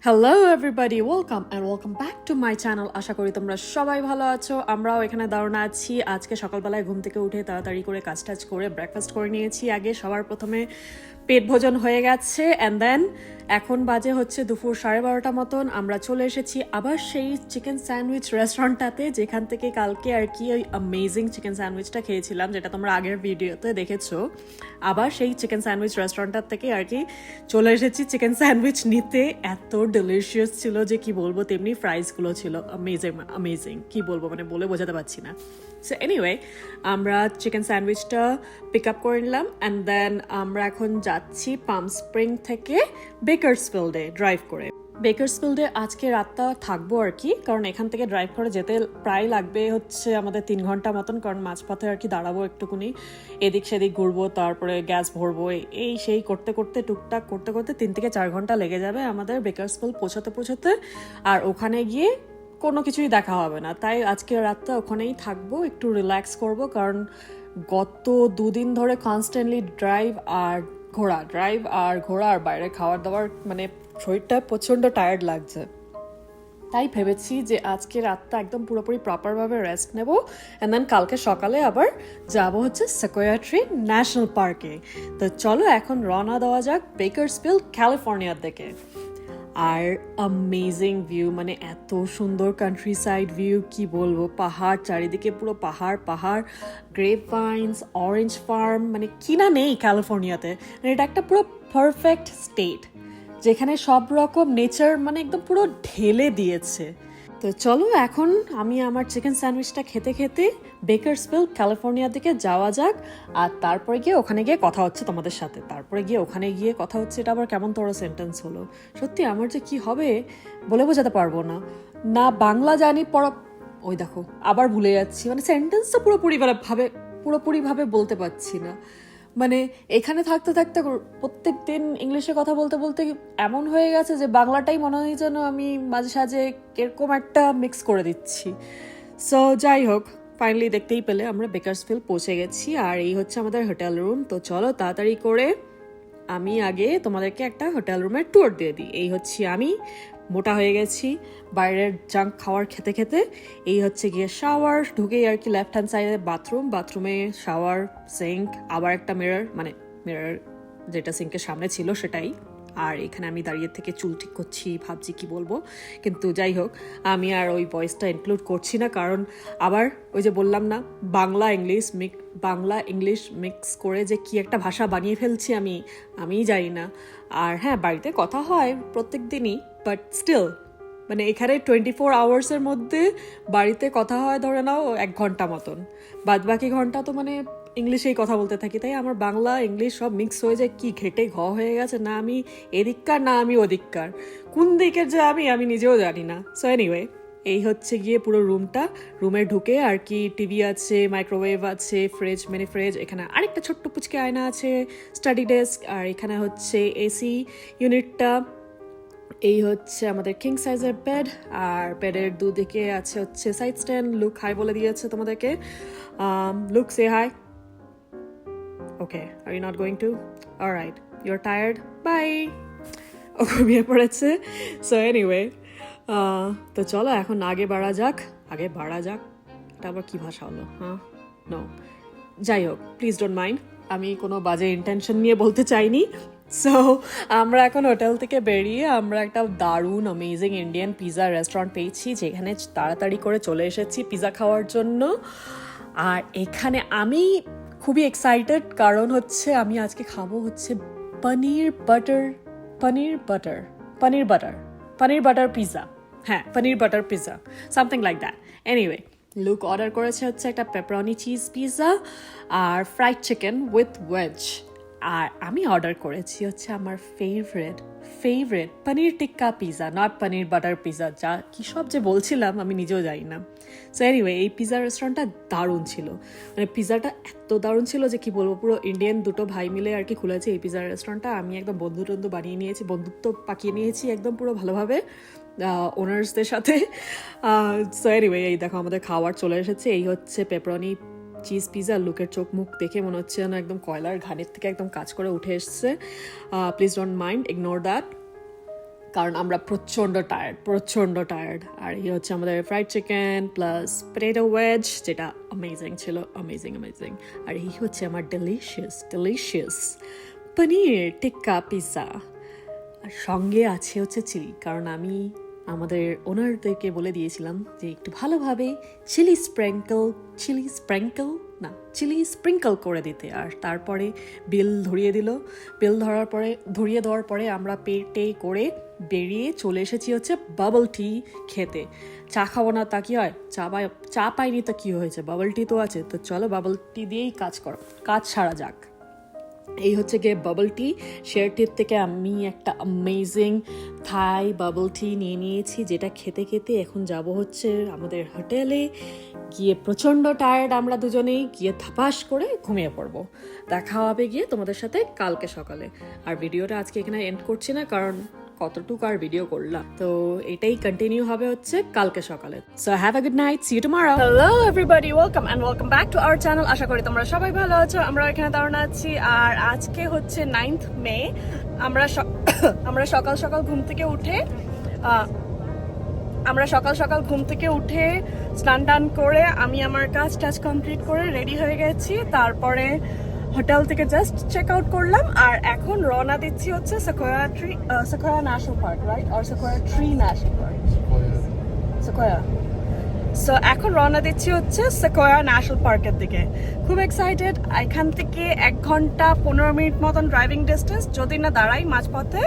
Hello everybody, welcome back to my channel. আশা করি তোমরা সবাই ভালো আছো। আমরাও এখানে দাঁড়ানো আছি। আজকে সকালবেলায় ঘুম থেকে উঠে তাড়াতাড়ি করে কাজ টাজ করে ব্রেকফাস্ট করে নিয়েছি। আগে সবার প্রথমে পেট ভোজন হয়ে গেছে, অ্যান্ড দেন এখন বাজে হচ্ছে দুপুর 12:30 মতন। আমরা চলে এসেছি আবার সেই চিকেন স্যান্ডউইচ রেস্টুরেন্টটাতে, যেখান থেকে কালকে আর কি ওই অ্যামেজিং চিকেন স্যান্ডউইচটা খেয়েছিলাম, যেটা তোমরা আগের ভিডিওতে দেখেছো। আবার সেই চিকেন স্যান্ডউইচ রেস্টুরেন্টটার থেকে আর কি চলে এসেছি চিকেন স্যান্ডউইচ নিতে। এত ডেলিশিয়াস ছিল যে কি বলবো, তেমনি ফ্রাইসগুলো ছিল অ্যামেজিং কি বলবো, মানে বলে বোঝাতে পারছি না। সো এনিওয়ে, আমরা চিকেন স্যান্ডউইচটা পিক আপ করে নিলাম, অ্যান্ড দেন আমরা এখন যাচ্ছি পাম স্প্রিং থেকে বেকারসফিল্ডে ড্রাইভ করে। বেকারসফিল্ডে আজকে রাতটা থাকবো আর কি, কারণ এখান থেকে ড্রাইভ করে যেতে প্রায় লাগবে হচ্ছে আমাদের 3 ঘন্টা মতন, কারণ মাঝপথে আর কি দাঁড়াবো একটুকুনি, এদিক সেদিক ঘুরবো, তারপরে গ্যাস ভরবো, এই সেই করতে করতে টুকটাক করতে করতে 3 থেকে 4 ঘন্টা লেগে যাবে আমাদের বেকারসফিল্ড পৌঁছাতে। আর ওখানে গিয়ে কোনো কিছুই দেখা হবে না, তাই আজকে রাতটা ওখানেই থাকবো, একটু রিল্যাক্স করব, কারণ গত 2 দিন ধরে কনস্ট্যান্টলি ড্রাইভ আর ঘোরা আর বাইরে খাবার দাবার, মানে শরীরটা প্রচণ্ড টায়ার্ড লাগছে। তাই ভেবেছি যে আজকে রাতটা একদম পুরোপুরি প্রপারভাবে রেস্ট নেব, অ্যান্ড দেন কালকে সকালে আবার যাবো হচ্ছে সেকোয়া ট্রি ন্যাশনাল পার্কে। তো চলো এখন রওনা দেওয়া যাক বেকারসফিল্ড ক্যালিফোর্নিয়ার দিকে। আর অ্যামেজিং ভিউ, মানে এত সুন্দর কান্ট্রি সাইড ভিউ, কি বলবো, পাহাড় চারিদিকে, পুরো পাহাড়, গ্রেপ ভাইন্স, অরেঞ্জ ফার্ম, মানে কিনা নেই ক্যালিফোর্নিয়াতে। মানে এটা একটা পুরো পারফেক্ট স্টেট, যেখানে সব রকম নেচার মানে একদম পুরো ঢেলে দিয়েছে। তো চলো এখন আমি আমার চিকেন স্যান্ডউইচটা খেতে খেতে বেকারসফিল্ড ক্যালিফোর্নিয়ার দিকে যাওয়া যাক, আর তারপরে গিয়ে ওখানে গিয়ে কথা হচ্ছে তোমাদের সাথে। ওখানে গিয়ে কথা হচ্ছে, এটা আবার কেমন তোর সেন্টেন্স হলো। সত্যি আমার যে কি হবে বলে বোঝাতে পারবো না, না বাংলা জানি ওই দেখো আবার ভুলে যাচ্ছি, মানে সেন্টেন্সটা পুরোপুরিভাবে বলতে পারছি না। মানে এখানে থাকতে প্রত্যেক দিন ইংলিশে কথা বলতে বলতে এমন হয়ে গেছে যে বাংলাটাই মনে হয় যেন আমি মাঝে সাঝে এরকম একটা মিক্স করে দিচ্ছি। সো যাই হোক, ফাইনালি দেখতেই পেলে আমরা বেকারসফিল্ড পৌঁছে গেছি, আর এই হচ্ছে আমাদের হোটেল রুম। তো চলো তাড়াতাড়ি করে আমি আগে তোমাদেরকে একটা হোটেল রুমের ট্যুর দিয়ে দিই। এই হচ্ছে আমি, মোটা হয়ে গেছি বাইরের জাঙ্ক খাওয়ার খেতে খেতে। এই হচ্ছে গিয়ে শাওয়ার, ঢুকেই আর কি লেফট হ্যান্ড সাইডে বাথরুমে শাওয়ার, সিঙ্ক, আবার একটা মিরর যেটা সিঙ্কের সামনে ছিল সেটাই। আর এখানে আমি দাঁড়িয়ে থেকে চুল ঠিক করছি, ভাবছি কি বলবো, কিন্তু যাই হোক আমি আর ওই ভয়েসটা ইনক্লুড করছি না, কারণ আবার ওই যে বললাম না, বাংলা ইংলিশ মিক্স করে যে কি একটা ভাষা বানিয়ে ফেলছি আমিই জানি না। আর হ্যাঁ, বাড়িতে কথা হয় প্রত্যেক দিনই, বাট স্টিল মানে এখানে 24 আওয়ার্সের মধ্যে বাড়িতে কথা হয় ধরে নাও 1 ঘন্টা মতন, বাকি ঘন্টা তো মানে ইংলিশেই কথা বলতে থাকি। তাই আমার বাংলা ইংলিশ সব মিক্স হয়ে যায়, কি ঘেটে হয়ে গেছে, না আমি এদিককার না আমি ওদিককার, কোন দিকের যে আমি নিজেও জানি না। সো এনিওয়ে, এই হচ্ছে গিয়ে পুরো রুমে ঢুকে আর কি টিভি আছে, মাইক্রোওয়েভ আছে, ফ্রিজ, এখানে আরেকটা ছোট্ট পুচকে আয়না আছে, স্টাডি ডেস্ক, আর এখানে হচ্ছে এসি ইউনিটটা। এই হচ্ছে আমাদের কিং সাইজের বেড, আর বেডের দুদিকে আছে হচ্ছে সাইড স্ট্যান্ড। লুক হাই বলে দিয়েছে তোমাদেরকে, Luke say hi. Okay, are you not going to? Alright, you are tired, bye. ও ঘুমিয়ে পড়েছে। সো এনিওয়ে, তো চলো এখন আগে বাড়া যাক। এটা আবার কি ভাষা হলো? নো, যাই হোক, প্লিজ ডোন্ট মাইন্ড, আমি কোনো বাজে ইন্টেনশন নিয়ে বলতে চাইনি। সো আমরা এখন হোটেল থেকে বেরিয়ে আমরা একটা দারুণ অ্যামেজিং ইন্ডিয়ান পিৎজা রেস্টুরেন্ট পেয়েছি, যেখানে তাড়াতাড়ি করে চলে এসেছি পিৎজা খাওয়ার জন্য। আর এখানে আমি খুবই এক্সাইটেড, কারণ হচ্ছে আমি আজকে খাবো হচ্ছে পনির বাটার পিৎজা। হ্যাঁ, paneer butter pizza, something like that. Anyway, Luke order করেছে হচ্ছে একটা পেপারনি চিজ পিৎজা আর ফ্রাইড চিকেন উইথ ওয়েজ। আর আমি অর্ডার করেছি হচ্ছে আমার favourite paneer tikka pizza, not paneer butter pizza, যা কি সব যে বলছিলাম আমি নিজেও জানি না। সো এনিওয়ে, এই পিৎজা রেস্টুরেন্টটা দারুণ ছিল, মানে পিৎজাটা এত দারুণ ছিল যে কি বলবো, পুরো ইন্ডিয়ান দুটো ভাই মিলে আর কি খুলেছে এই পিৎজা রেস্টুরেন্টটা। আমি একদম বন্ধুত্ব পাকিয়ে নিয়েছি একদম পুরো ভালোভাবে ওনার্সদের সাথে। সো এনিওয়ে, এই দেখো আমাদের খাবার চলে এসেছে। এই হচ্ছে পেপারনি চিজ পিৎজা। লুকের চোখ মুখ দেখে মনে হচ্ছে যেন একদম কয়লার ঘানের থেকে একদম কাজ করে উঠে এসছে। Please don't mind, ignore that, কারণ আমরা প্রচণ্ড টায়ার্ড। আর এই হচ্ছে আমাদের fried chicken plus potato wedge, যেটা অ্যামেজিং ছিল, অ্যামেজিং। আর এই হচ্ছে আমার ডেলিশিয়াস পনির টিক্কা পিৎজা। আর সঙ্গে আছে হচ্ছে চিলি, কারণ আমি আমাদের ওনারদেরকে বলে দিয়েছিলাম যে একটু ভালোভাবে চিলি স্প্রিঙ্কল করে দিতে। আর তারপরে বিল ধরিয়ে দেওয়ার পরে আমরা পেটে করে বেরিয়ে চলে এসেছি হচ্ছে বাবল টি খেতে। চা খাবো না তা কি হয়, চা পাইনি তো কি হয়েছে, বাবল টি তো আছে, তো চলো বাবল টি দিয়েই কাজ সারা যাক। এই হচ্ছে গিয়ে বাবল টি। শেয়ারটির থেকে আমি একটা অ্যামেজিং থাই বাবল টি নিয়ে নিয়েছি, যেটা খেতে খেতে এখন যাব হচ্ছে আমাদের হোটেলে। গিয়ে প্রচণ্ড টায়ার্ড আমরা দুজনেই, গিয়ে থাপাস করে ঘুমিয়ে পড়বো। দেখা হবে গিয়ে তোমাদের সাথে কালকে সকালে। আর ভিডিওটা আজকে এখানে এন্ড করছি না, কারণ কতটুকু আর ভিডিও করলাম, তো এটাই কন্টিনিউ হবে হচ্ছে কালকে সকালে। So have a good night, see you tomorrow. Hello everybody, welcome back to our channel. আশা করি তোমরা সবাই ভালো আছো, আমরা এখানে দাঁড়ানো আছি। আর আজকে হচ্ছে 9th মে। আমরা সকাল সকাল ঘুম থেকে উঠে স্নান টান করে আমি আমার কাজ কমপ্লিট করে রেডি হয়ে গেছি। তারপরে হোটেল থেকে জাস্ট চেক আউট করলাম, আর এখন রওনা দিচ্ছি হচ্ছে Sequoia National Park, right? Or Sequoia tree National Park, Sequoia. So এখন রওনা দিচ্ছি হচ্ছে সেকোয়া ন্যাশনাল পার্কের দিকে। খুব এক্সাইটেড। এখান থেকে 1 ঘন্টা 15 মিনিট মতন ড্রাইভিং ডিস্টেন্স, যদি না দাঁড়াই মাঝপথে।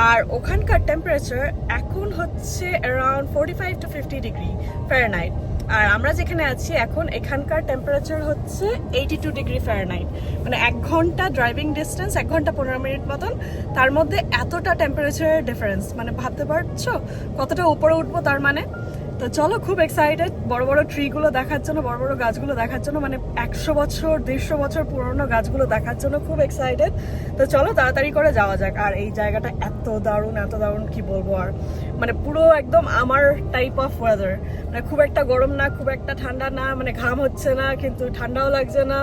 আর ওখানকার টেম্পারেচার এখন হচ্ছে অ্যারাউন্ড 45 to 50 ডিগ্রি ফারেনহাইট। আর আমরা যেখানে আছি এখন, এখানকার টেম্পারেচার হচ্ছে 82 ডিগ্রি ফারেনহাইট। মানে 1 ঘন্টা ড্রাইভিং ডিস্টেন্স, 1 ঘন্টা 15 মিনিট মতন, তার মধ্যে এতটা টেম্পারেচারের ডিফারেন্স, মানে ভাবতে পারছো কতটা উপরে উঠবো তার মানে। তো চলো, খুব এক্সাইটেড বড় বড় ট্রিগুলো দেখার জন্য, বড় বড় গাছগুলো দেখার জন্য, মানে 100 বছর 150 বছর পুরনো গাছগুলো দেখার জন্য খুব এক্সাইটেড। তো চলো তাড়াতাড়ি করে যাওয়া যাক। আর এই জায়গাটা এত দারুণ কি বলবো আর, মানে পুরো একদম আমার টাইপ অফ ওয়েদার। মানে খুব একটা গরম না, খুব একটা ঠান্ডা না, মানে ঘাম হচ্ছে না কিন্তু ঠান্ডাও লাগছে না,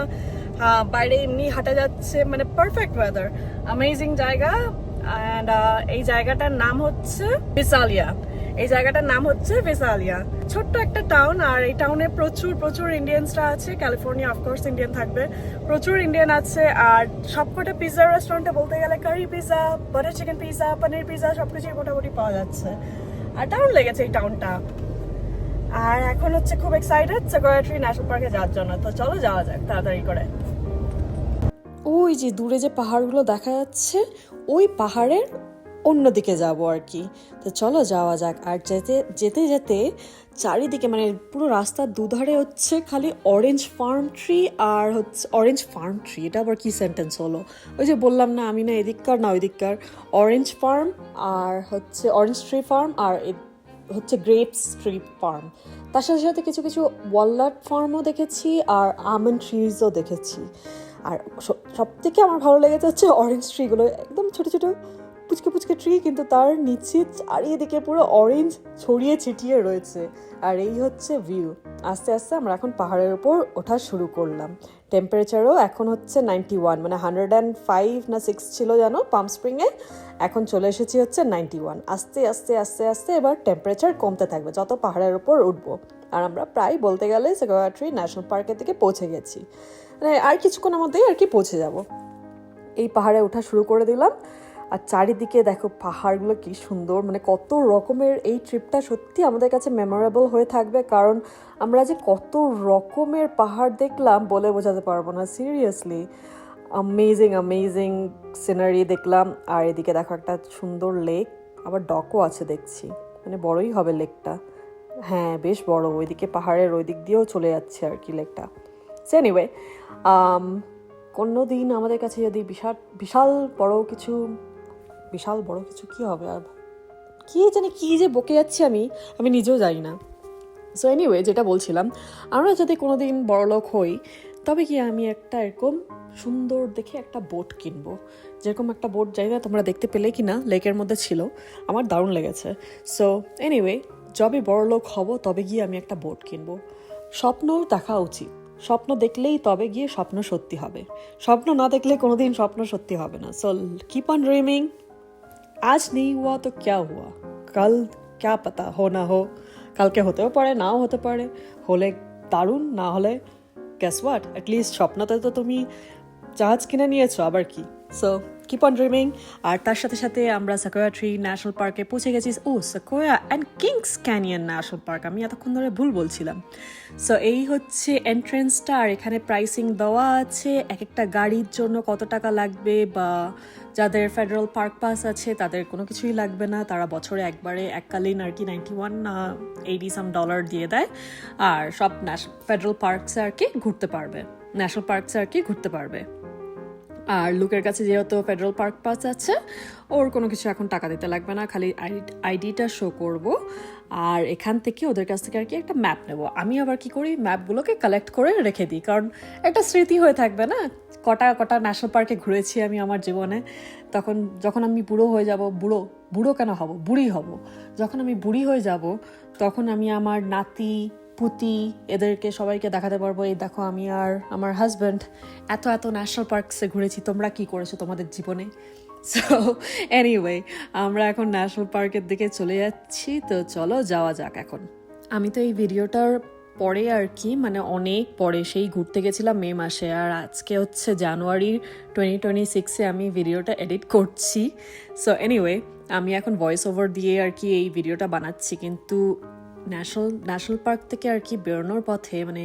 বাইরে এমনি হাঁটা যাচ্ছে, মানে পারফেক্ট ওয়েদার, অ্যামেজিং জায়গা। অ্যান্ড এই জায়গাটার নাম হচ্ছে ভিসালিয়া। ছোট্ট একটা টাউন, আর এই টাউনে প্রচুর ইন্ডিয়ানসরা আছে। ক্যালিফোর্নিয়া অফকোর্স ইন্ডিয়ান থাকবে, প্রচুর ইন্ডিয়ান আছে। আর সবকটা পিৎজা রেস্টুরেন্টে বলতে গেলে কারি পিৎজা, বাটার চিকেন পিৎজা, পনির পিৎজা সবকিছুই মোটামুটি পাওয়া যাচ্ছে। আর দারুণ লেগেছে এই টাউনটা। আর এখন হচ্ছে খুব এক্সাইটেড সেকোয়া ট্রি ন্যাশনাল পার্কে যাওয়ার জন্য। তো চলো যাওয়া যাক তাড়াতাড়ি করে। ওই যে দূরে যে পাহাড়গুলো দেখা যাচ্ছে, ওই পাহাড়ের অন্যদিকে যাব আর কি। তো চলো যাওয়া যাক। আর যেতে যেতে চারিদিকে, মানে পুরো রাস্তার দুধারে হচ্ছে খালি অরেঞ্জ ফার্ম ট্রি, আর হচ্ছে অরেঞ্জ ফার্ম ট্রি, এটা আবার কি সেন্টেন্স হলো? ওই যে বললাম না আমি না এদিককার না ওইদিককার। অরেঞ্জ ফার্ম, আর হচ্ছে অরেঞ্জ ট্রি ফার্ম, আর হচ্ছে গ্রেপস ট্রি ফার্ম। তার সাথে সাথে কিছু কিছু ওয়ালনাট ফার্মও দেখেছি, আর আমন্ড ট্রিজও দেখেছি। আর সব থেকে আমার ভালো লেগেছে হচ্ছে অরেঞ্জ ট্রিগুলো, একদম ছোটো ছোটো পুচকে ট্রি, কিন্তু তার নিচে চারিদিকে পুরো অরেঞ্জ ছড়িয়ে ছিটিয়ে রয়েছে। আর এই হচ্ছে ভিউ। আস্তে আস্তে আমরা এখন পাহাড়ের উপর ওঠা শুরু করলাম। টেম্পারেচারও এখন হচ্ছে 91, মানে 105 না 6 ছিল জানো পাম স্প্রিংয়ে, এখন চলে এসেছি হচ্ছে 91। আস্তে আস্তে আস্তে আস্তে এবার টেম্পারেচার কমতে থাকবে যত পাহাড়ের উপর উঠবো। আর আমরা প্রায় বলতে গেলে সেকোয়া ট্রি ন্যাশনাল পার্কের দিকে পৌঁছে গেছি, মানে আর কিছুক্ষণের মধ্যেই আর কি পৌঁছে যাব। এই পাহাড়ে ওঠা শুরু করে দিলাম। আর চারিদিকে দেখো পাহাড়গুলো কি সুন্দর, মানে কত রকমের। এই ট্রিপটা সত্যি আমাদের কাছে মেমোরেবল হয়ে থাকবে, কারণ আমরা যে কত রকমের পাহাড় দেখলাম বলে বোঝাতে পারবো না। সিরিয়াসলি অ্যামেজিং সিনারি দেখলাম। আর এদিকে দেখো একটা সুন্দর লেক, আবার ডকও আছে দেখছি, মানে বড়ই হবে লেকটা। হ্যাঁ বেশ বড়, ওইদিকে পাহাড়ের ওই দিক দিয়েও চলে যাচ্ছে আর কি লেকটা। সো এনিওয়ে, কোনো দিন আমাদের কাছে যদি বিশাল বড় কিছু কি হবে, আর কি জানি কি যে বকে যাচ্ছি আমি নিজেও জানি না। সো এনিওয়ে, যেটা বলছিলাম, আমরা যদি কোনো দিন বড়লোক হই, তবে কি আমি একটা এরকম সুন্দর দেখে একটা বোট কিনবো। যেরকম একটা বোট, জানি না তোমরা দেখতে পেলে কি না, লেকের মধ্যে ছিল, আমার দারুণ লেগেছে। সো এনিওয়ে, যবে বড়লোক হব তবে গিয়ে আমি একটা বোট কিনবো। স্বপ্ন দেখা উচিত, স্বপ্ন দেখলেই তবে গিয়ে স্বপ্ন সত্যি হবে, স্বপ্ন না দেখলে কোনোদিন স্বপ্ন সত্যি হবে না। সো কিপ অন ড্রিমিং, आज नहीं हुआ तो क्या हुआ, कल क्या पता हो ना हो, কালকে হতেও পারে নাও হতে পারে, হলে দারুণ, না হলে guess what, at least স্বপ্নতে তো তুমি জাহাজ কিনে নিয়েছো, আবার কি। So keep on dreaming. আর তার সাথে সাথে আমরা সাকোয়া ট্রি ন্যাশনাল পার্কে পৌঁছে গেছি। ও, Sequoia and Kings Canyon National Park, আমি এতক্ষণ ধরে ভুল বলছিলাম। সো এই হচ্ছে এন্ট্রেন্সটা, আর এখানে প্রাইসিং দেওয়া আছে এক একটা গাড়ির জন্য কত টাকা লাগবে, বা যাদের ফেডারেল পার্ক পাস আছে তাদের কোনো কিছুই লাগবে না, তারা বছরে একবারে এককালীন আর কি $91-80 দিয়ে দেয়, আর সব ফেডারেল পার্কসে আর কি ঘুরতে পারবে, ন্যাশনাল পার্কসে আর কি ঘুরতে পারবে। আর লুকের কাছে যেহেতু ফেডারেল পার্ক পাস আছে, ওর কোনো কিছু এখন টাকা দিতে লাগবে না, খালি আইডিটা শো করব, আর এখান থেকে ওদের কাছ থেকে আর কি একটা ম্যাপ নেব। আমি আবার কি করি, ম্যাপগুলোকে কালেক্ট করে রেখে দিই, কারণ একটা স্মৃতি হয়ে থাকবে না, কটা কটা ন্যাশনাল পার্কে ঘুরেছি আমি আমার জীবনে। তখন যখন আমি বুড়ো হয়ে যাব, বুড়ো কেন হব, বুড়ি হব, যখন আমি বুড়ি হয়ে যাব তখন আমি আমার নাতি পুতি এদেরকে সবাইকে দেখাতে পারবো, এই দেখো আমি আর আমার হাজব্যান্ড এত এত ন্যাশনাল পার্কসে ঘুরেছি, তোমরা কি করেছো তোমাদের জীবনে। সো এনিওয়ে, আমরা এখন ন্যাশনাল পার্কের দিকে চলে যাচ্ছি, তো চলো যাওয়া যাক এখন। আমি তো এই ভিডিওটার পরে আর কি, মানে অনেক পরে, সেই ঘুরতে গেছিলাম মে মাসে, আর আজকে হচ্ছে জানুয়ারি 2026-এ আমি ভিডিওটা এডিট করছি। সো এনিওয়ে, আমি এখন ভয়েস ওভার দিয়ে আর কি এই ভিডিওটা বানাচ্ছি, কিন্তু ন্যাশনাল পার্ক থেকে আর কি বেরোনোর পথে, মানে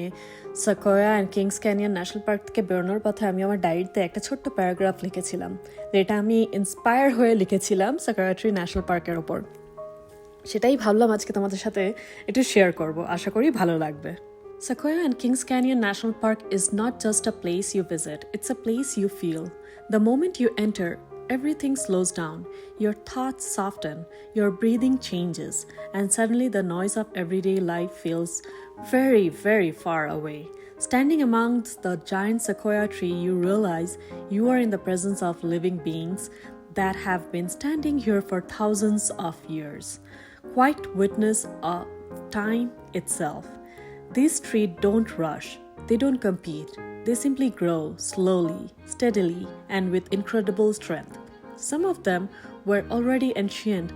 Sequoia and Kings Canyon National park থেকে বেরোনোর পথে আমি আমার ডায়েরিতে একটা ছোট্ট প্যারাগ্রাফ লিখেছিলাম, যেটা আমি ইন্সপায়ার হয়ে লিখেছিলাম সাকোয়া ট্রি ন্যাশনাল পার্কের ওপর। সেটাই ভাবলাম আজকে তোমাদের সাথে একটু শেয়ার করব, আশা করি ভালো লাগবে। Sequoia and Kings Canyon National Park is not just a place you visit, it's a place you feel. The moment you enter, everything slows down, your thoughts soften, your breathing changes, and suddenly the noise of everyday life feels very, very far away. Standing amongst the giant sequoia tree, you realize you are in the presence of living beings that have been standing here for thousands of years. Quite witness of time itself. These trees don't rush, they don't compete, they simply grow slowly, steadily, and with incredible strength. Some of them were already ancient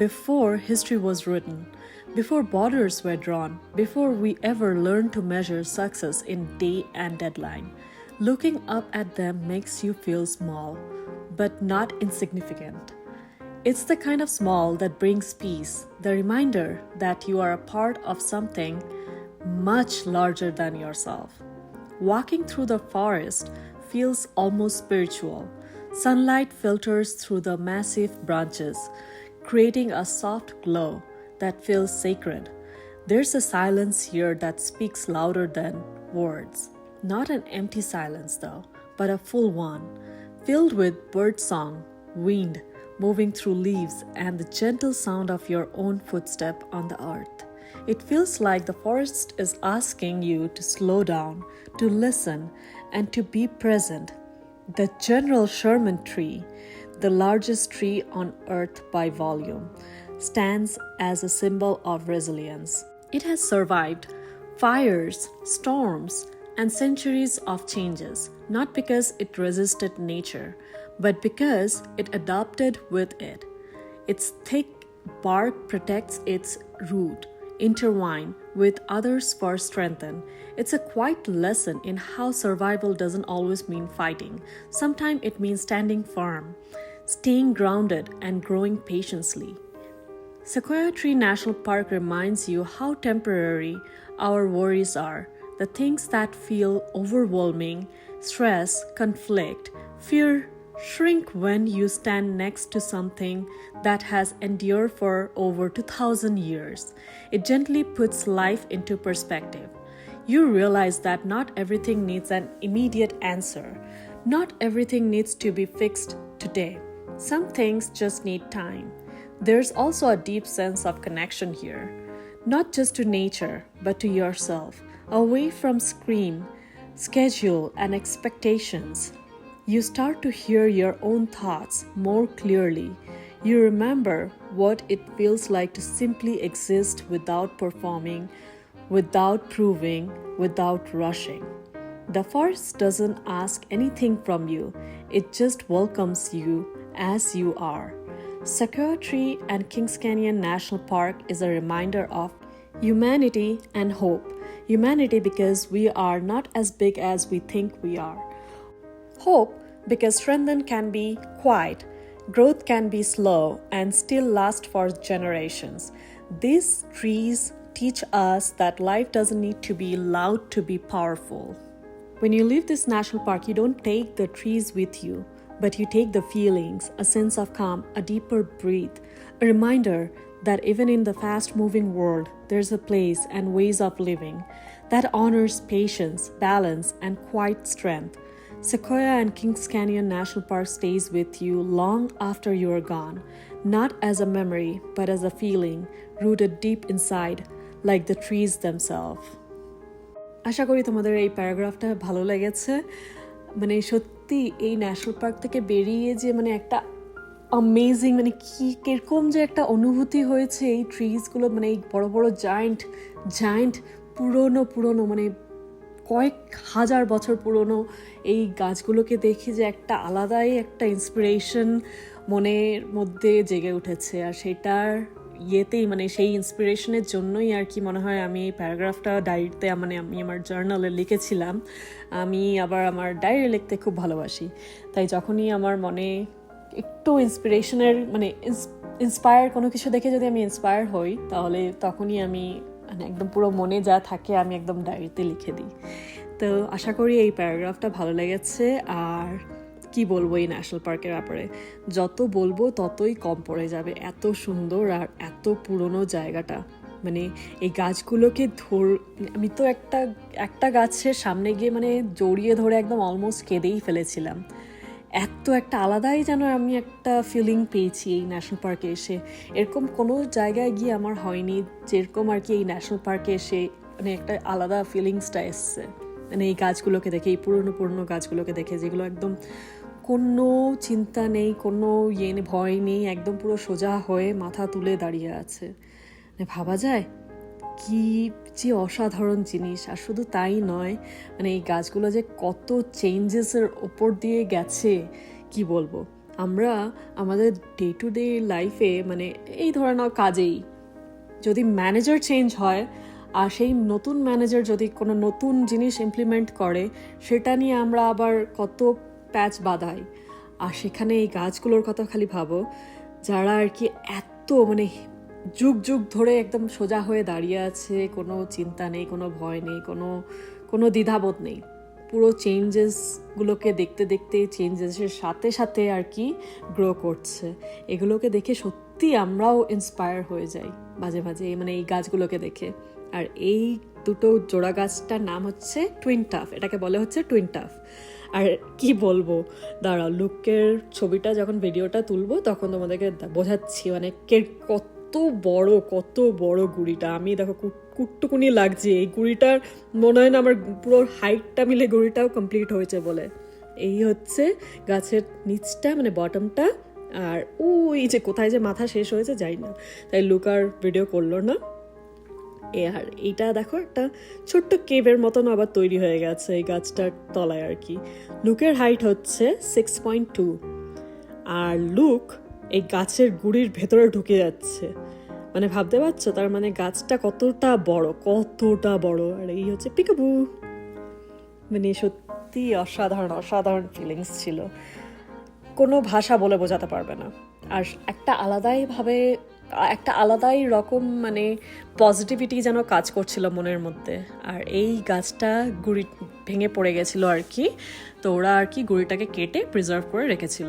before history was written, before borders were drawn, before we ever learned to measure success in day and deadline. Looking up at them makes you feel small, but not insignificant. It's the kind of small that brings peace, the reminder that you are a part of something much larger than yourself. Walking through the forest feels almost spiritual. Sunlight filters through the massive branches, creating a soft glow that feels sacred. There's a silence here that speaks louder than words. Not an empty silence, though, but a full one, filled with birdsong, wind moving through leaves, and the gentle sound of your own footstep on the earth. It feels like the forest is asking you to slow down, to listen, and to be present. The General Sherman tree, the largest tree on earth by volume, stands as a symbol of resilience. It has survived fires, storms, and centuries of changes, not because it resisted nature, but because it adapted with it. Its thick bark protects its root, intertwined with others for strengthen. It's a quiet lesson in how survival doesn't always mean fighting. Sometimes it means standing firm, staying grounded, and growing patiently. Sequoia Tree National Park reminds you how temporary our worries are. The things that feel overwhelming, stress, conflict, fear, shrink when you stand next to something that has endured for over 2,000 years. It gently puts life into perspective. You realize that not everything needs an immediate answer. Not everything needs to be fixed today. Some things just need time. There's also a deep sense of connection here, not just to nature, but to yourself, away from screen, schedule, and expectations. You start to hear your own thoughts more clearly. You remember what it feels like to simply exist without performing, without proving, without rushing. The forest doesn't ask anything from you, it just welcomes you as you are. Sequoia Tree and Kings Canyon National Park is a reminder of humanity and hope. Humanity because we are not as big as we think we are. Hope because strength can be quiet, growth can be slow, and still last for generations. These trees teach us that life doesn't need to be loud to be powerful. When you leave this national park, you don't take the trees with you, but you take the feelings, a sense of calm, a deeper breath, a reminder that even in the fast-moving world, there's a place and ways of living that honors patience, balance, and quiet strength. Sequoia and Kings Canyon National Park stays with you long after you are gone, not as a memory, but as a feeling rooted deep inside, like the trees themselves. আশা করি তোমাদের এই প্যারাগ্রাফটা ভালো লেগেছে। মানে সত্যি এই national park থেকে বেরিয়ে যে মানে একটা অ্যামেজিং মানে কিরকম যে একটা অনুভূতি হয়েছে এই ট্রিজগুলো, মানে এই বড় বড় জায়েন্ট পুরনো মানে কয়েক হাজার বছর পুরনো এই গাছগুলোকে দেখে যে একটা আলাদাই একটা ইন্সপিরেশন মনের মধ্যে জেগে উঠেছে। আর সেটার ইয়েতেই মানে সেই ইন্সপিরেশনের জন্যই আর কি মনে হয় আমি এই প্যারাগ্রাফটা ডায়েরিতে মানে আমি আমার জার্নালে লিখেছিলাম। আমি আবার আমার ডায়েরি লিখতে খুব ভালোবাসি, তাই যখনই আমার মনে একটু ইন্সপিরেশনের মানে ইন্সপায়ার কোনো কিছু দেখে যদি আমি ইন্সপায়ার হই, তাহলে তখনই আমি মানে একদম পুরো মনে যা থাকে আমি একদম ডায়েরিতে লিখে দিই। তো আশা করি এই প্যারাগ্রাফটা ভালো লেগেছে। আর কি বলবো এই ন্যাশনাল পার্কের ব্যাপারে, যত বলবো ততই কম পড়ে যাবে। এত সুন্দর আর এত পুরনো জায়গাটা, মানে এই গাছগুলোকে আমি তো একটা গাছের সামনে গিয়ে মানে জড়িয়ে ধরে একদম অলমোস্ট কেঁদেই ফেলেছিলাম। এত একটা আলাদাই যেন আমি একটা ফিলিং পেয়েছি এই ন্যাশনাল পার্কে এসে। এরকম কোনো জায়গায় গিয়ে আমার হয়নি যেরকম আর কি এই ন্যাশনাল পার্কে এসে মানে একটা আলাদা ফিলিংসটা এসছে। মানে এই গাছগুলোকে দেখে, এই পুরনো গাছগুলোকে দেখে, যেগুলো একদম কোনো চিন্তা নেই, কোনো ভয় নেই, একদম পুরো সোজা হয়ে মাথা তুলে দাঁড়িয়ে আছে। ভাবা যায় কি যে অসাধারণ জিনিস। আর শুধু তাই নয়, মানে এই গাছগুলো যে কত চেঞ্জেসের ওপর দিয়ে গেছে কি বলবো। আমরা আমাদের ডে টু ডে লাইফে মানে এই ধরে নাও কাজেই যদি ম্যানেজার চেঞ্জ হয় আর সেই নতুন ম্যানেজার যদি কোনো নতুন জিনিস ইমপ্লিমেন্ট করে, সেটা নিয়ে আমরা আবার কত প্যাচ বাঁধাই। আর সেখানে এই গাছগুলোর কথা খালি ভাবো, যারা আর কি এত মানে যুগ ধরে একদম সোজা হয়ে দাঁড়িয়ে আছে, কোনো চিন্তা নেই, কোনো ভয় নেই, কোনো দ্বিধাবোধ নেই। পুরো চেঞ্জেসগুলোকে দেখতে চেঞ্জেসের সাথে আর কি গ্রো করছে। এগুলোকে দেখে সত্যি আমরাও ইন্সপায়ার হয়ে যাই মাঝে মানে এই গাছগুলোকে দেখে। আর এই দুটো জোড়া গাছটার নাম হচ্ছে টুইন টাফ, এটাকে বলে হচ্ছে টুইন টাফ। আর কি বলবো, দাঁড়াও লুকের ছবিটা যখন ভিডিওটা তুলবো তখন তোমাদেরকে বোঝাচ্ছি মানে কত বড় গুড়িটা। আমি দেখো কুটটুকুনি লাগছে, এই গুড়িটার মনে হয় না আমার পুরো হাইটটা মিলে গুড়িটাও কমপ্লিট হয়েছে বলে। এই হচ্ছে গাছের নিচটা মানে বটমটা, আর ওই যে কোথায় যে মাথা শেষ হয়েছে যাই না, তাই লুকার ভিডিও করলো না। আর এইটা দেখো একটা ছোট্ট কেভের মতন আবার তৈরি হয়ে গেছে এই গাছটার তলায় আর কি। লুকের হাইট হচ্ছে 6.2, আর লুক এই গাছের গুড়ির ভেতরে ঢুকে যাচ্ছে। মানে ভাবতে পারছো তার মানে গাছটা কতটা বড়। আর এই হচ্ছে পিকাবু। মানে সত্যি অসাধারণ ফিলিংস ছিল, কোনো ভাষা বলে বোঝাতে পারবে না। আর একটা আলাদাই রকম মানে পজিটিভিটি যেন কাজ করছিল মনের মধ্যে। আর এই গাছটা গুড়ি ভেঙে পড়ে গেছিল আর কি, তো ওরা আর কি গুড়িটাকে কেটে প্রিজার্ভ করে রেখেছিল।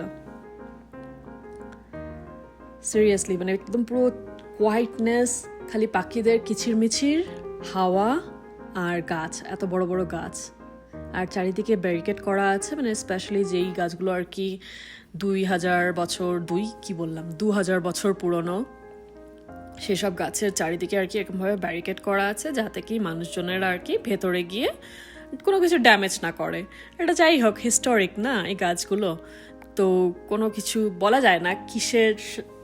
সিরিয়াসলি মানে একদম পুরো হোয়াইটনেস, খালি পাখিদের কিচিরমিচির, হাওয়া আর গাছ, এত বড় গাছ। আর চারিদিকে ব্যারিকেড করা আছে, মানে স্পেশালি যেই গাছগুলো আর কি 2000 বছর পুরনো, সেসব গাছের চারিদিকে আর কি এরকমভাবে ব্যারিকেড করা আছে যাতে কি মানুষজনেরা আর কি ভেতরে গিয়ে কোনো কিছু ড্যামেজ না করে। এটা যাই হোক হিস্টোরিক না এই গাছগুলো, তো কোনো কিছু বলা যায় না কিসের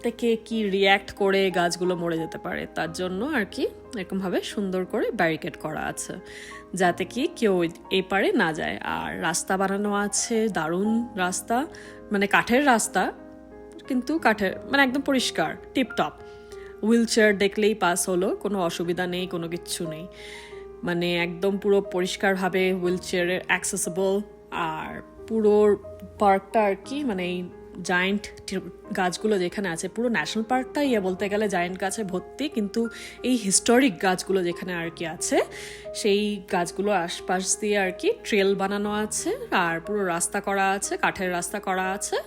থেকে কি রিয়্যাক্ট করে গাছগুলো মরে যেতে পারে, তার জন্য আর কি এরকমভাবে সুন্দর করে ব্যারিকেড করা আছে যাতে কি কেউ এই পারে না যায়। আর রাস্তা বানানো আছে, দারুণ রাস্তা, মানে কাঠের রাস্তা, কিন্তু কাঠের, মানে একদম পরিষ্কার টিপটপ। হুইল চেয়ার দেখলেই পাস হলো, কোনো অসুবিধা নেই, কোনো কিচ্ছু নেই, মানে একদম পুরো পরিষ্কারভাবে হুইল চেয়ারের অ্যাক্সেসেবল। আর পুরো পার্কটা আর কি, মানে এই জায়েন্ট গাছগুলো যেখানে আছে, পুরো ন্যাশনাল পার্কটাই বলতে গেলে জায়েন্ট গাছে ভর্তি, কিন্তু এই হিস্টোরিক গাছগুলো যেখানে আর কি আছে, সেই গাছগুলো আশপাশ দিয়ে আর কি ট্রেল বানানো আছে, আর পুরো রাস্তা করা আছে, কাঠের রাস্তা করা আছে,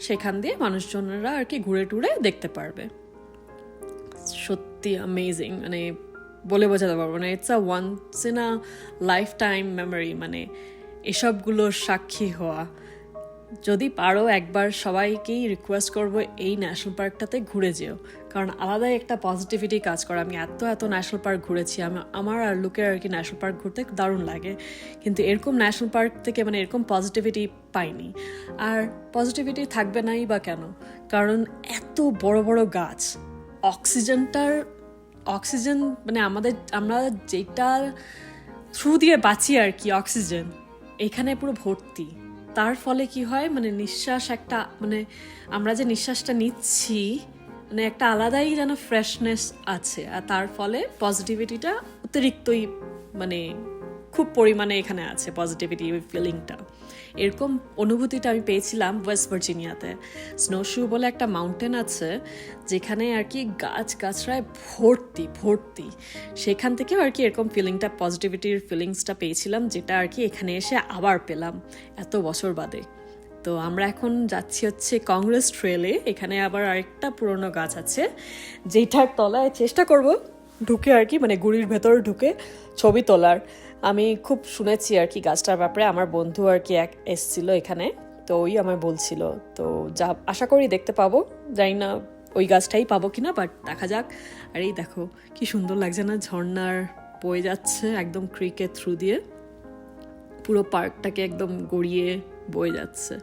সেখান দিয়ে মানুষজনেরা আর কি ঘুরে টুরে দেখতে পারবে। সত্যি অ্যামেজিং, মানে বলে বোঝাতে পারবো না, it's a once in a life time memory. মানে এসবগুলোর সাক্ষী হওয়া, যদি পারো একবার সবাইকেই রিকোয়েস্ট করবো এই ন্যাশনাল পার্কটাতে ঘুরে যেও, কারণ আলাদাই একটা পজিটিভিটি কাজ করে। আমি এত ন্যাশনাল পার্ক ঘুরেছি, আমার আর লুকের আর কি ন্যাশনাল পার্ক ঘুরতে দারুণ লাগে, কিন্তু এরকম ন্যাশনাল পার্ক থেকে মানে এরকম পজিটিভিটি পাইনি। আর পজিটিভিটি থাকবে নাই বা কেন, কারণ এত বড় বড় গাছ, অক্সিজেন মানে আমরা যেটা থ্রু দিয়ে বাঁচি আর কি, অক্সিজেন এখানে পুরো ভর্তি। তার ফলে কি হয়, মানে নিঃশ্বাস একটা, মানে আমরা যে নিঃশ্বাসটা নিচ্ছি, মানে একটা আলাদাই যেন ফ্রেশনেস আছে। আর তার ফলে পজিটিভিটিটা অতিরিক্তই, মানে খুব পরিমাণে এখানে আছে পজিটিভিটি ফিলিংটা। এরকম অনুভূতিটা আমি পেয়েছিলাম ওয়েস্ট ভার্জিনিয়াতে। স্নোশু বলে একটা মাউন্টেন আছে যেখানে আর কি গাছগাছড়ায় ভর্তি। সেখান থেকেও আর কি এরকম ফিলিংটা, পজিটিভিটির ফিলিংসটা পেয়েছিলাম, যেটা আর কি এখানে এসে আবার পেলাম এত বছর বাদে। তো আমরা এখন যাচ্ছি হচ্ছে কংগ্রেস ট্রেলে। এখানে আবার আরেকটা পুরনো গাছ আছে যেটার তলায় চেষ্টা করব ঢুকে আর কি, মানে গুড়ির ভেতর ঢুকে ছবি তোলার। আমি খুব শুনেছি আর কি গাছটার ব্যাপারে, আমার বন্ধু আর কি এসছিল এখানে, তো ওই আমায় বলছিল। তো যা আশা করি দেখতে পাবো, জানি না ওই গাছটাই পাবো কিনা, বাট দেখা যাক। আর এই দেখো কি সুন্দর লাগছে না, ঝর্ণার বয়ে যাচ্ছে একদম ক্রিকের থ্রু দিয়ে, পুরো পার্কটাকে একদম গড়িয়ে বয়ে যাচ্ছে।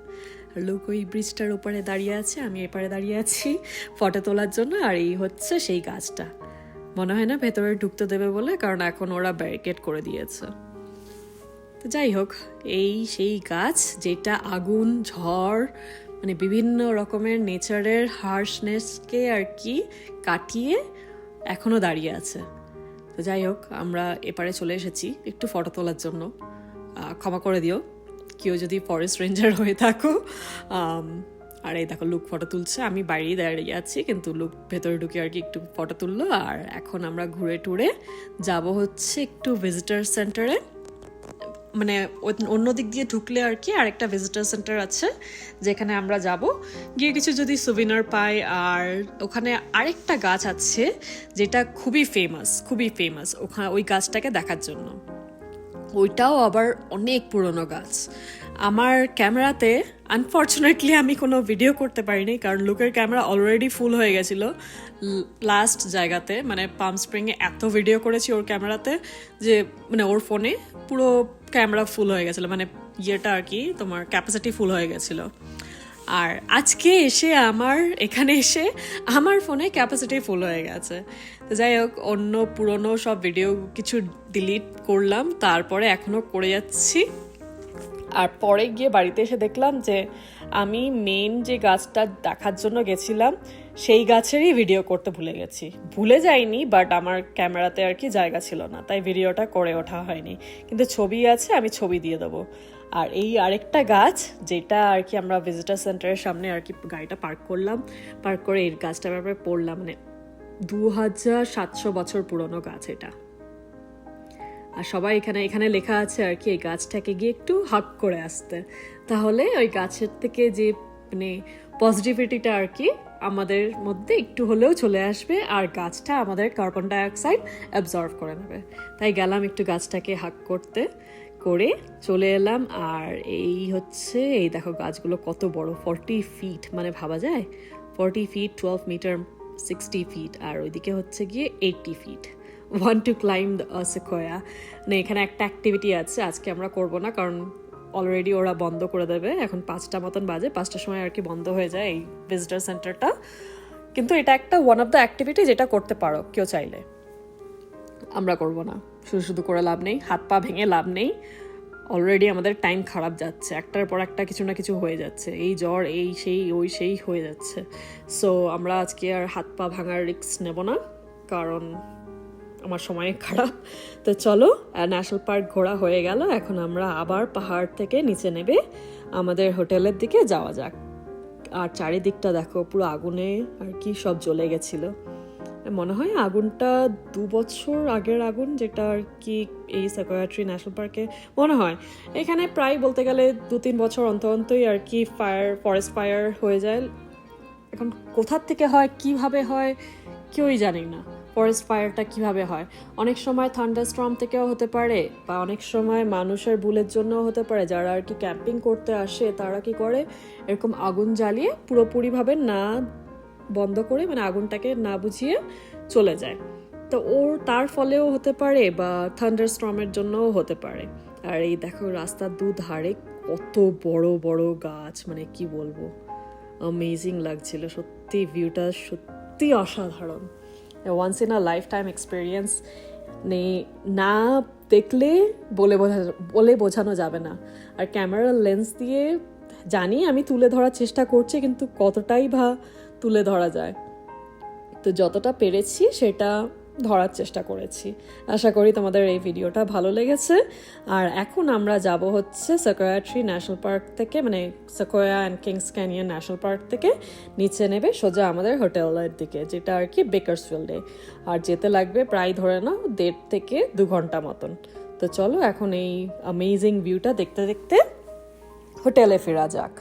আর লোক ওই ব্রিজটার উপরে দাঁড়িয়ে আছে, আমি এপারে দাঁড়িয়ে আছি ফটো তোলার জন্য। আর এই হচ্ছে সেই গাছটা, মনে হয় না ভেতরে ঢুকতে দেবে বলে, কারণ এখন ওরা ব্যারিকেড করে দিয়েছে। তো যাই হোক, এই সেই গাছ যেটা আগুন, ঝড়, মানে বিভিন্ন রকমের নেচারের হার্শনেসকে আর কি কাটিয়ে এখনো দাঁড়িয়ে আছে। তো যাই হোক, আমরা এপারে চলে এসেছি একটু ফটো তোলার জন্য, ক্ষমা করে দিও কেউ যদি ফরেস্ট রেঞ্জার হয়ে থাকো। আর এই দেখো লুক ফটো তুলছে, আমি বাইরেই দাঁড়িয়ে আছি, কিন্তু লুক ভেতরে ঢুকে আর কি একটু ফটো তুললো। আর এখন আমরা ঘুরে টুরে যাব হচ্ছে একটু ভিজিটার সেন্টারে, মানে অন্য দিক দিয়ে ঢুকলে আর কি আরেকটা ভিজিটার সেন্টার আছে যেখানে আমরা যাব, গিয়ে কিছু যদি সুভিনার পাই। আর ওখানে আরেকটা গাছ আছে যেটা খুবই ফেমাস ওখানে, ওই গাছটাকে দেখার জন্য। ওইটাও আবার অনেক পুরনো গাছ। আমার ক্যামেরাতে আনফর্চুনেটলি আমি কোনো ভিডিও করতে পারিনি, কারণ লুকের ক্যামেরা অলরেডি ফুল হয়ে গেছিলো লাস্ট জায়গাতে, মানে পাম স্প্রিংয়ে এত ভিডিও করেছি ওর ক্যামেরাতে যে মানে ওর ফোনে পুরো ক্যামেরা ফুল হয়ে গেছিলো, মানে ইয়েটা আর কি তোমার ক্যাপাসিটি ফুল হয়ে গেছিলো। আর আজকে এসে এখানে এসে আমার ফোনে ক্যাপাসিটি ফুল হয়ে গেছে। তো যাই হোক, অন্য পুরনো সব ভিডিও কিছু ডিলিট করলাম, তারপরে এখনও করে যাচ্ছি। আর পরে গিয়ে বাড়িতে এসে দেখলাম যে আমি মেন যে গাছটা দেখার জন্য গেছিলাম সেই গাছেরই ভিডিও করতে ভুলে যাইনি, বাট আমার ক্যামেরাতে আর কি জায়গা ছিল না, তাই ভিডিওটা করে ওঠা হয়নি। কিন্তু ছবি আছে, আমি ছবি দিয়ে দেবো। আর এই আরেকটা গাছ যেটা আর কি আমরা ভিজিটার সেন্টারের সামনে আর কি গাড়িটা পার্ক করে এই গাছটার ব্যাপারে পড়লাম, মানে 2700 বছর পুরনো গাছ এটা। আর সবাই এখানে লেখা আছে আর কি এই গাছটাকে গিয়ে একটু হাগ করে আসতে, তাহলে ওই গাছের থেকে যে মানে পজিটিভিটিটা আর কি আমাদের মধ্যে একটু হলেও চলে আসবে, আর গাছটা আমাদের কার্বন ডাইঅক্সাইড অ্যাবজর্ব করে নেবে। তাই গেলাম একটু গাছটাকে হাগ করে চলে এলাম। আর এই হচ্ছে, এই দেখো গাছগুলো কত বড়, 40 ফিট, মানে ভাবা যায় 40 ফিট, 12 মিটার, 60 ফিট। আর ওইদিকে হচ্ছে গিয়ে 80 fit. want to climb the sequoia, মানে এখানে একটা অ্যাক্টিভিটি আছে, আজকে আমরা করব না, কারণ অলরেডি ওরা বন্ধ করে দেবে, এখন 5টা মতন বাজে, 5টার সময় আর কি বন্ধ হয়ে যায় এই ভিজিটার সেন্টারটা। কিন্তু এটা একটা ওয়ান অফ দ্য অ্যাক্টিভিটি যেটা করতে পারো কেউ চাইলে, আমরা করব না, শুধু করে লাভ নেই, হাত পা ভেঙে লাভ নেই, অলরেডি আমাদের টাইম খারাপ যাচ্ছে, একটার পর একটা কিছু না কিছু হয়ে যাচ্ছে, এই জ্বর এই সেই ওই সেই হয়ে যাচ্ছে। সো আমরা আজকে আর হাত পা ভাঙার রিস্ক নেব না, কারণ আমার সময় খারাপ। তো চলো, ন্যাশনাল পার্ক ঘোরা হয়ে গেল, এখন আমরা আবার পাহাড় থেকে নিচে নেবে আমাদের হোটেলের দিকে যাওয়া যাক। আর চারিদিকটা দেখো পুরো আগুনে আর কি সব জ্বলে গেছিল। মনে হয় আগুনটা 2 বছর আগের আগুন, যেটা আর কি এই সেকোয়া ট্রি ন্যাশনাল পার্কে মনে হয়। এখানে প্রায় বলতে গেলে 2-3 বছর অন্তরই আর কি ফরেস্ট ফায়ার হয়ে যায়। এখন কোথার থেকে হয়, কিভাবে হয়, কেউই জানি না ফরেস্ট ফায়ারটা কিভাবে হয়। অনেক সময় থান্ডারস্টর্ম থেকেও হতে পারে, বা অনেক সময় মানুষের ভুলের জন্যও হতে পারে। যারা আর কি ক্যাম্পিং করতে আসে তারা কি করে, এরকম আগুন জ্বালিয়ে পুরোপুরিভাবে না বন্ধ করে, মানে আগুনটাকে না বুঝিয়ে চলে যায়। তো তার ফলেও হতে পারে, বা থান্ডারস্টর্মের জন্যও হতে পারে। আর এই দেখো রাস্তার দুধারে কত বড় বড় গাছ, মানে কি বলবো, অ্যামেজিং লাগছিল সত্যি, ভিউটা সত্যি অসাধারণ। Once in a life time experience, না দেখলে বলে বোঝানো যাবে না। আর ক্যামেরার লেন্স দিয়ে জানি আমি তুলে ধরার চেষ্টা করছি, কিন্তু কতটাই বা তুলে ধরা যায়, তো যতটা পেরেছি সেটা ধরার চেষ্টা করেছি। আশা করি তোমাদের এই ভিডিওটা ভালো লেগেছে। আর এখন আমরা যাব হচ্ছে সেকোয়া ট্রি ন্যাশনাল পার্ক থেকে, মানে Sequoia and Kings Canyon National park থেকে নিচে নেবে সোজা আমাদের হোটেলের দিকে, যেটা আর কি বেকারসফিল্ডে। আর যেতে লাগবে প্রায় ধরে নাও 1.5 থেকে 2 ঘন্টা মতন। তো চলো এখন এই অ্যামেজিং ভিউটা দেখতে দেখতে হোটেলে ফেরা যাক।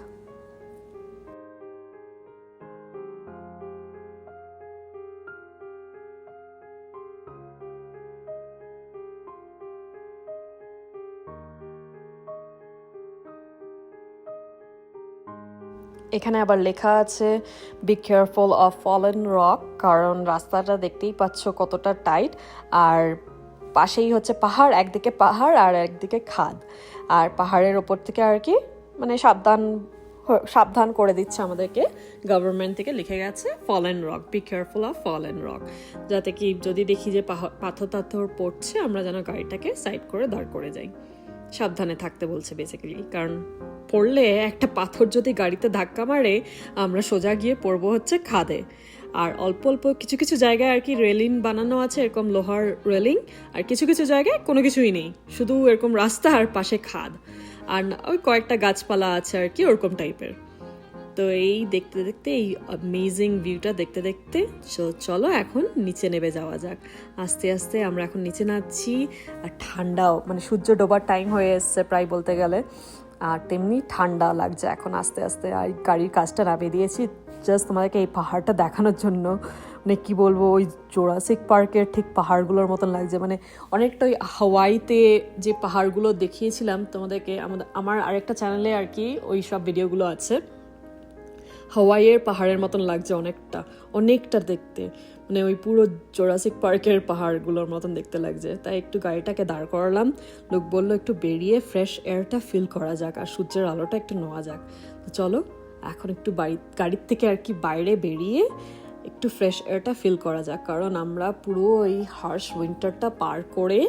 এখানে আবার লেখা আছে be careful of fallen rock, কারণ রাস্তাটা দেখতেই পাচ্ছ কতটা টাইট। আর পাশেই হচ্ছে পাহাড়, একদিকে পাহাড় আর একদিকে খাদ। আর পাহাড়ের ওপর থেকে আর কি মানে সাবধান করে দিচ্ছে আমাদেরকে, গভর্নমেন্ট থেকে লিখে গেছে fallen rock, be careful of fallen rock, যাতে কি যদি দেখি যে পাথর টাথর পড়ছে আমরা যেন গাড়িটাকে সাইড করে দাঁড় করে যাই। সাবধানে থাকতে বলছে বেসিক্যালি, কারণ পড়লে একটা পাথর যদি গাড়িতে ধাক্কা মারে আমরা সোজা গিয়ে পড়বো হচ্ছে খাদে। আর অল্প অল্প কিছু কিছু জায়গায় আর কি রেলিং বানানো আছে, এরকম লোহার রেলিং, আর কিছু কিছু জায়গায় কোনো কিছুই নেই, শুধু এরকম রাস্তা আর পাশে খাদ, আর ওই কয়েকটা গাছপালা আছে আর কি ওরকম টাইপের। তো এই দেখতে দেখতে, এই অ্যামেজিং ভিউটা দেখতে দেখতে চলো এখন নিচে নেমে যাওয়া যাক। আস্তে আস্তে আমরা এখন নিচে নামছি, আর ঠান্ডাও, মানে সূর্য ডোবার টাইম হয়ে এসছে প্রায় বলতে গেলে, আর তেমনি ঠান্ডা লাগছে এখন আস্তে আস্তে। আর গাড়ির কাজটা নামিয়ে দিয়েছি জাস্ট তোমাদেরকে এই পাহাড়টা দেখানোর জন্য। মানে কি বলবো, ওই জোরাসিক পার্কের ঠিক পাহাড়গুলোর মতন লাগছে, মানে অনেকটা ওই হাওয়াইতে যে পাহাড়গুলো দেখিয়েছিলাম তোমাদেরকে, আমার আরেকটা চ্যানেলে আর কি ওই সব ভিডিওগুলো আছে, হাওয়াইয়ের পাহাড়ের মতন লাগছে অনেকটা দেখতে, মানে ওই পুরো জোরাসিক পার্কের পাহাড়গুলোর মতন দেখতে লাগছে। তাই একটু গাড়িটাকে দাঁড় করালাম, লোক বললো একটু বেরিয়ে ফ্রেশ এয়ারটা ফিল করা যাক আর সূর্যের আলোটা একটু নেওয়া যাক। তো চলো এখন একটু গাড়ির থেকে আর কি বাইরে বেরিয়ে একটু ফ্রেশ এয়ারটা ফিল করা যাক, কারণ আমরা পুরো ওই হার্শ উইন্টারটা পার করে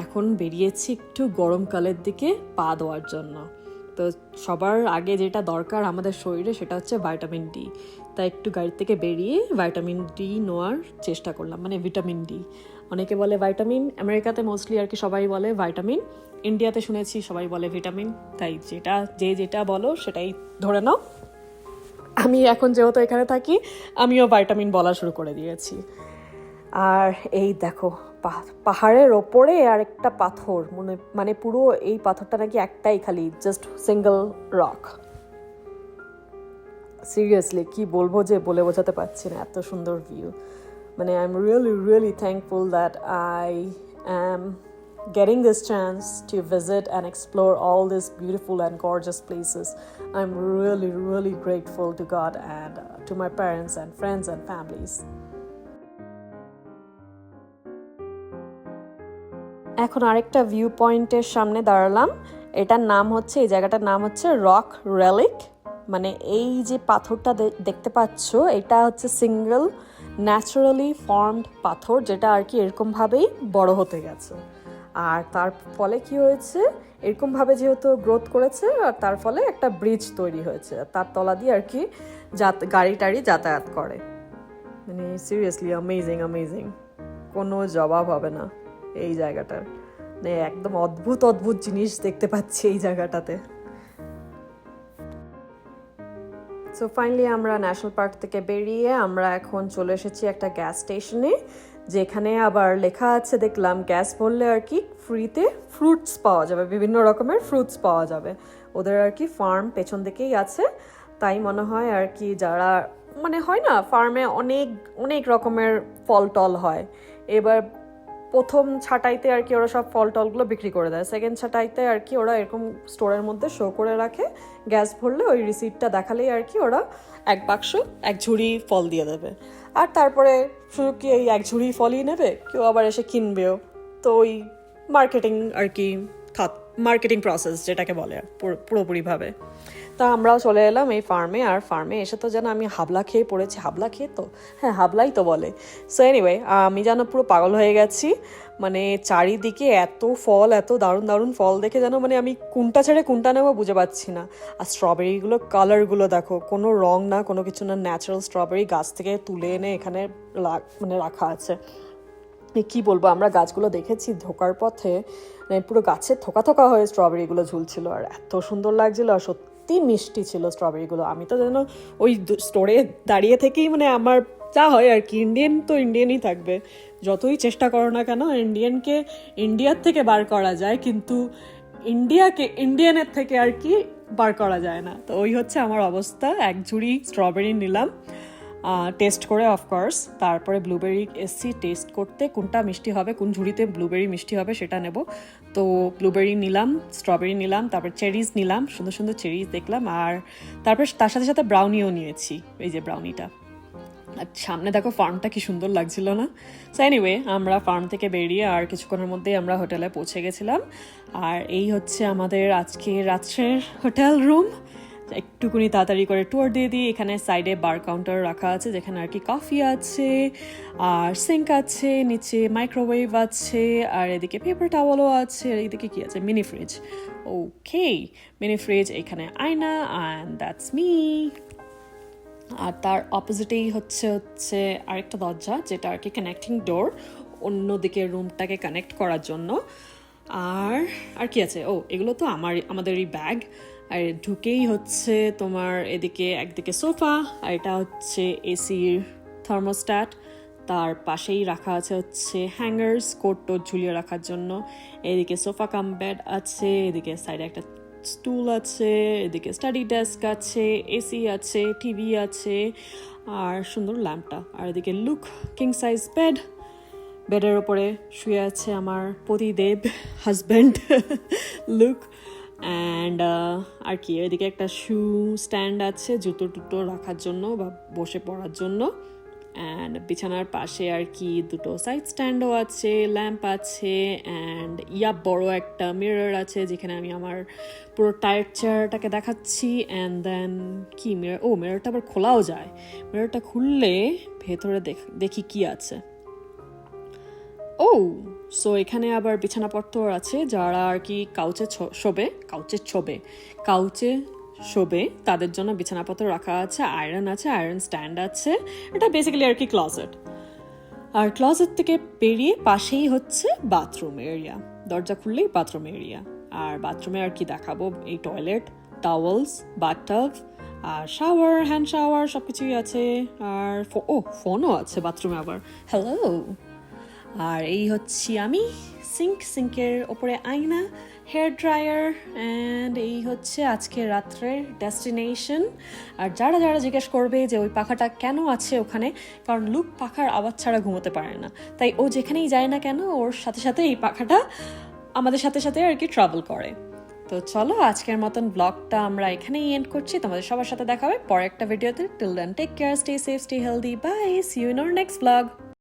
এখন বেরিয়েছি একটু গরমকালের দিকে পা দেওয়ার জন্য। তো সবার আগে যেটা দরকার আমাদের শরীরে সেটা হচ্ছে ভাইটামিন ডি। তাই একটু গাড়ি থেকে বেরিয়ে ভাইটামিন ডি নেওয়ার চেষ্টা করলাম, মানে ভিটামিন ডি। অনেকে বলে ভাইটামিন, আমেরিকাতে মোস্টলি আর কি সবাই বলে ভাইটামিন, ইন্ডিয়াতে শুনেছি সবাই বলে ভিটামিন। তাই যেটা বলো সেটাই ধরে নাও। আমি এখন যেহেতু এখানে থাকি আমিও ভাইটামিন বলা শুরু করে দিয়েছি। আর এই দেখো পাহাড়ের ওপরে আর একটা পাথর, মানে পুরো এই পাথরটা নাকি একটাই খালি, জাস্ট সিঙ্গেল রক। সিরিয়াসলি কি বলবো যে বলে বোঝাতে পারছি না, এত সুন্দর ভিউ। মানে I am really thankful that I am getting this chance to visit and explore all these beautiful and gorgeous places. I'm really grateful to God and to my parents and friends and families. এখন আরেকটা view পয়েন্টের সামনে দাঁড়ালাম, এটার নাম হচ্ছে, এই জায়গাটার নাম হচ্ছে রক রেলিক। মানে এই যে পাথরটা দেখতে পাচ্ছ এটা হচ্ছে সিঙ্গেল ন্যাচারালি ফর্মড পাথর, যেটা আর কি এরকমভাবেই বড় হতে গেছে। আর তার ফলে কি হয়েছে, এরকমভাবে যেহেতু গ্রোথ করেছে আর তার ফলে একটা ব্রিজ তৈরি হয়েছে, তার তলা দিয়ে আর কি গাড়ি টাড়ি যাতায়াত করে। মানে সিরিয়াসলি অ্যামেজিং, কোনো জবাব হবে না এই জায়গাটার। মানে একদম অদ্ভুত জিনিস দেখতে পাচ্ছি এই জায়গাটাতে। সো ফাইনালি আমরা ন্যাশনাল পার্ক থেকে বেরিয়ে আমরা এখন চলে এসেছি একটা গ্যাস স্টেশনে, যেখানে আবার লেখা আছে দেখলাম গ্যাস ভরলে আর কি ফ্রিতে ফ্রুটস পাওয়া যাবে, বিভিন্ন রকমের ফ্রুটস পাওয়া যাবে। ওদের আর কি ফার্ম পেছন দিকেই আছে, তাই মনে হয় আর কি যারা মানে হয় না ফার্মে অনেক রকমের ফল টল হয়, এবার প্রথম ছাঁটাইতে আর কি ওরা সব ফল টলগুলো বিক্রি করে দেয়, সেকেন্ড ছাঁটাইতে আর কি ওরা এরকম স্টোরের মধ্যে শো করে রাখে, গ্যাস ভরলে ওই রিসিপ্টটা দেখালেই আর কি ওরা এক বাক্স এক ঝুড়ি ফল দিয়ে দেবে। আর তারপরে শুধু কি এই এক ঝুড়ি ফলই নেবে, কেউ আবার এসে কিনবেও। তো ওই মার্কেটিং আর কি মার্কেটিং প্রসেস যেটাকে বলে পুরোপুরিভাবে। তা আমরাও চলে এলাম এই ফার্মে, আর ফার্মে এসে তো যেন আমি হাবলা খেয়ে পড়েছি। হাবলা খেয়ে তো হ্যাঁ হাবলাই তো বলে। সো এনিওয়ে আমি যেন পুরো পাগল হয়ে গেছি, মানে চারিদিকে এত ফল, এত দারুণ ফল দেখে যেন মানে আমি কোনটা ছেড়ে কোনটা নেবো বুঝে পাচ্ছি না। আর স্ট্রবেরিগুলো কালারগুলো দেখো, কোনো রং না কোনো কিছু না, ন্যাচারাল স্ট্রবেরি গাছ থেকে তুলে এনে এখানে মানে রাখা আছে। কি বলবো, আমরা গাছগুলো দেখেছি ঢোকার পথে, মানে পুরো গাছের থোকা হয়ে স্ট্রবেরিগুলো ঝুলছিল, আর এত সুন্দর লাগছিল, আর সত্যি মিষ্টি ছিল স্ট্রবেরিগুলো। আমি তো যেন ওই স্টোরে দাঁড়িয়ে থেকেই মানে আমার যা হয় আর কি, ইন্ডিয়ান তো ইন্ডিয়ানই থাকবে, যতই চেষ্টা করো না কেন ইন্ডিয়ানকে ইন্ডিয়ার থেকে বার করা যায়, কিন্তু ইন্ডিয়াকে ইন্ডিয়ানের থেকে আর কি বার করা যায় না। তো ওই হচ্ছে আমার অবস্থা। এক ঝুড়ি স্ট্রবেরি নিলাম টেস্ট করে, অফকোর্স। তারপরে ব্লুবেরি এসছি টেস্ট করতে, কোনটা মিষ্টি হবে, কোন ঝুড়িতে ব্লুবেরি মিষ্টি হবে সেটা নেব। তো ব্লুবেরি নিলাম, স্ট্রবেরি নিলাম, তারপর চেরিজ নিলাম, সুন্দর চেরিজ দেখলাম, আর তারপর তার সাথে ব্রাউনিও নিয়েছি, এই যে ব্রাউনিটা। আর সামনে দেখো ফার্মটা কি সুন্দর লাগছিল না? সো এনিওয়ে আমরা ফার্ম থেকে বেরিয়ে আর কিছুক্ষণের মধ্যেই আমরা হোটেলে পৌঁছে গেছিলাম। আর এই হচ্ছে আমাদের আজকে রাত্রের হোটেল রুম। একটুকুনি তাড়াতাড়ি করে ট্যুর দিয়ে দিই। এখানে সাইডে বার কাউন্টার রাখা আছে, যেখানে আর কি কফি আছে, আর সিঙ্ক আছে, নিচে মাইক্রোওয়েভ আছে, আর এদিকে পেপার টাওয়ালও আছে, আর এদিকে কি আছে মিনি ফ্রিজ। ওকে, মিনি ফ্রিজ, এখানে আয়না, অ্যান্ড দ্যাটস মি। আর তার অপোজিটেই হচ্ছে আরেকটা দরজা, যেটা আর কি কানেক্টিং ডোর, অন্যদিকে রুমটাকে কানেক্ট করার জন্য। আর কি আছে, এগুলো তো আমাদেরই ব্যাগ। আর ঢুকেই হচ্ছে তোমার এদিকে একদিকে সোফা, আর এটা হচ্ছে এসির থার্মোস্ট্যাট, তার পাশেই রাখা আছে হচ্ছে হ্যাঙ্গার্স, কোট টোট ঝুলিয়ে রাখার জন্য। এদিকে সোফা কাম বেড আছে, এদিকে সাইডে একটা স্টুল আছে, এদিকে স্টাডি ডেস্ক আছে, এসি আছে, টিভি আছে, আর সুন্দর ল্যাম্পটা। আর এদিকে লুক কিং সাইজ বেডের ওপরে শুয়ে আছে আমার পতিদেব হাজব্যান্ড লুক। অ্যান্ড আর কি এদিকে একটা শু স্ট্যান্ড আছে জুতো টুতো রাখার জন্য বা বসে পড়ার জন্য। অ্যান্ড বিছানার পাশে আর কি দুটো সাইড স্ট্যান্ডও আছে, ল্যাম্প আছে, অ্যান্ড বড় একটা মিরর আছে, যেখানে আমি আমার পুরো টায়ার্ড চেহারাটাকে দেখাচ্ছি। অ্যান্ড দেন কি মিররটা আবার খোলাও যায়, মিররটা খুললে ভেতরে দেখি কি আছে। সো এখানে আবার বিছানাপত্র আছে, যারা আর কি কাউচে শোবে তাদের জন্য বিছানাপত্র রাখা আছে, আয়রন আছে, আয়রন স্ট্যান্ড আছে। এটা বেসিক্যালি আর কি ক্লজেট। আর ক্লজেট থেকে বেরিয়ে পাশেই হচ্ছে বাথরুম এরিয়া, দরজা খুললেই বাথরুম এরিয়া। আর বাথরুমে আর কি দেখাবো, এই টয়লেট, টাওয়েলস, বাথটাব, আর শাওয়ার, হ্যান্ড শাওয়ার সবকিছুই আছে। আর ফোনও আছে বাথরুমে আবার, হ্যালো। আর এই হচ্ছে আমি, সিঙ্কের ওপরে আয়না, হেয়ার ড্রায়ার, অ্যান্ড এই হচ্ছে আজকে রাত্রের ডেস্টিনেশন। আর যারা জিজ্ঞেস করবে যে ওই পাখাটা কেন আছে ওখানে, কারণ লুক পাখার আওয়াজ ছাড়া ঘুমোতে পারে না, তাই ও যেখানেই যায় না কেন ওর সাথে এই পাখাটা আমাদের সাথে আর কি ট্রাভেল করে। তো চলো আজকের মতন ব্লগটা আমরা এখানেই এন্ড করছি। তোমাদের সবার সাথে দেখা হবে পরে একটা ভিডিওতে। Till then take care, stay safe, stay healthy, bye, see you in our next blog.